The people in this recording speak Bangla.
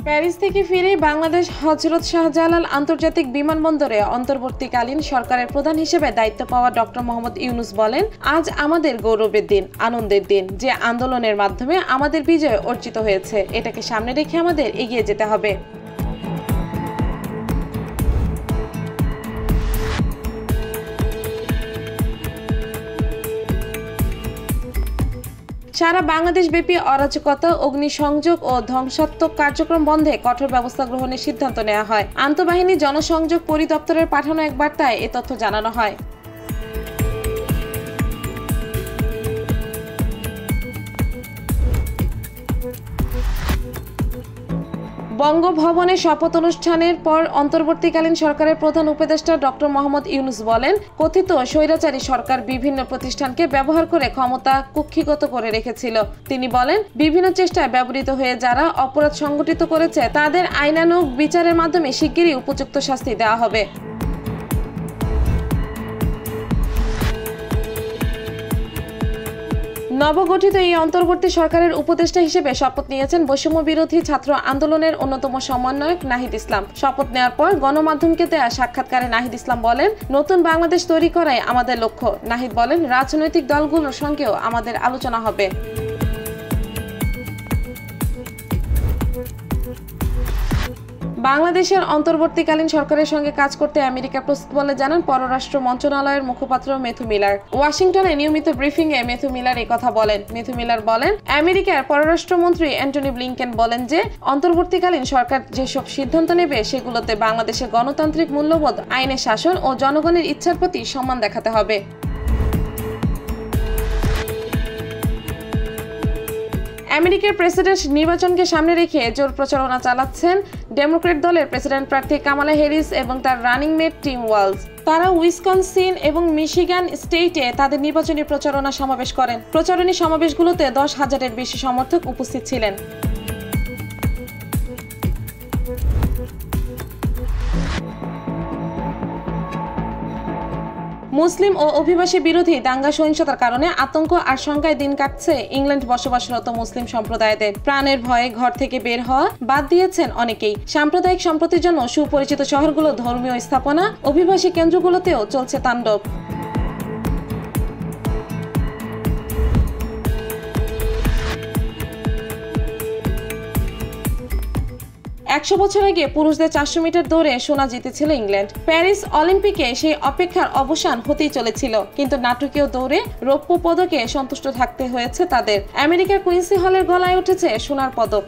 প্যারিস থেকে ফিরে বাংলাদেশ হযরত শাহজালাল আন্তর্জাতিক বিমানবন্দরে অন্তর্বর্তীকালীন সরকারের প্রধান হিসেবে দায়িত্ব পাওয়া ডক্টর মোহাম্মদ ইউনূস বলেন, আজ আমাদের গৌরবের দিন, আনন্দের দিন। যে আন্দোলনের মাধ্যমে আমাদের বিজয় অর্জিত হয়েছে, এটাকে সামনে রেখে আমাদের এগিয়ে যেতে হবে। সারা বাংলাদেশব্যাপী অরাজকতা, অগ্নিসংযোগ ও ধ্বংসাত্মক কার্যক্রম বন্ধে কঠোর ব্যবস্থা গ্রহণের সিদ্ধান্ত নেওয়া হয়। আন্তঃবাহিনী জনসংযোগ পরিদপ্তরের পাঠানো এক বার্তায় এ তথ্য জানানো হয়। বঙ্গভবনে শপথ অনুষ্ঠানের পর অন্তর্বর্তীকালীন সরকারের প্রধান উপদেষ্টা ডক্টর মোহাম্মদ ইউনূস বলেন, কথিত স্বৈরাচারী সরকার বিভিন্ন প্রতিষ্ঠানকে ব্যবহার করে ক্ষমতা কুক্ষিগত করে রেখেছিল। তিনি বলেন, বিভিন্ন চেষ্টায় ব্যবহৃত হয়ে যারা অপরাধ সংগঠিত করেছে তাদের আইনানুগ বিচারের মাধ্যমে শিগগিরই উপযুক্ত শাস্তি দেওয়া হবে। নবগঠিত এই অন্তর্বর্তী সরকারের উপদেষ্টা হিসেবে শপথ নিয়েছেন বৈষম্য বিরোধী ছাত্র আন্দোলনের অন্যতম সমন্বয়ক নাহিদ ইসলাম। শপথ নেওয়ার পর গণমাধ্যমকে দেয়া সাক্ষাৎকারে নাহিদ ইসলাম বলেন, নতুন বাংলাদেশ তৈরি করাই আমাদের লক্ষ্য। নাহিদ বলেন, রাজনৈতিক দলগুলোর সঙ্গেও আমাদের আলোচনা হবে। বাংলাদেশের অন্তর্বর্তীকালীন সরকারের সঙ্গে কাজ করতে আমেরিকা প্রস্তুত বলে জানান পররাষ্ট্র মন্ত্রণালয়ের মুখপাত্র ম্যাথু মিলার। ওয়াশিংটনে নিয়মিত ব্রিফিংয়ে ম্যাথু মিলার এই কথা বলেন। ম্যাথু মিলার বলেন, আমেরিকার পররাষ্ট্রমন্ত্রী অ্যান্টনি ব্লিংকেন বলেন যে অন্তর্বর্তীকালীন সরকার যেসব সিদ্ধান্ত নেবে সেগুলোতে বাংলাদেশের গণতান্ত্রিক মূল্যবোধ, আইনের শাসন ও জনগণের ইচ্ছার প্রতি সম্মান দেখাতে হবে। আমেরিকার প্রেসিডেন্ট নির্বাচনকে সামনে রেখে জোর প্রচারণা চালাচ্ছেন ডেমোক্র্যাট দলের প্রেসিডেন্ট প্রার্থী কামালা হ্যারিস এবং তার রানিং মেট টিম ওয়ালজ। তারা উইসকনসিন এবং মিশিগান স্টেটে তাদের নির্বাচনী প্রচারণা সমাবেশ করেন। প্রচারণী সমাবেশগুলোতে 10,000-এর বেশি সমর্থক উপস্থিত ছিলেন। মুসলিম ও অভিবাসী বিরোধী দাঙ্গা সহিংসতার কারণে আতঙ্ক আর শঙ্কায় দিন কাটছে ইংল্যান্ড বসবাসরত মুসলিম সম্প্রদায়দের। প্রাণের ভয়ে ঘর থেকে বের হওয়া বাদ দিয়েছেন অনেকেই। সাম্প্রদায়িক সম্প্রতির জন্য সুপরিচিত শহরগুলো, ধর্মীয় স্থাপনা, অভিবাসী কেন্দ্রগুলোতেও চলছে তাণ্ডব। 100 বছর আগে পুরুষদের 400 মিটার দৌড়ে সোনা জিতেছিল ইংল্যান্ড। প্যারিস অলিম্পিকে সেই অপেক্ষার অবসান হতেই চলেছিল, কিন্তু নাটকীয় দৌড়ে রৌপ্য পদকে সন্তুষ্ট থাকতে হয়েছে তাদের। আমেরিকার কুইন্সি হলের গলায় উঠেছে সোনার পদক।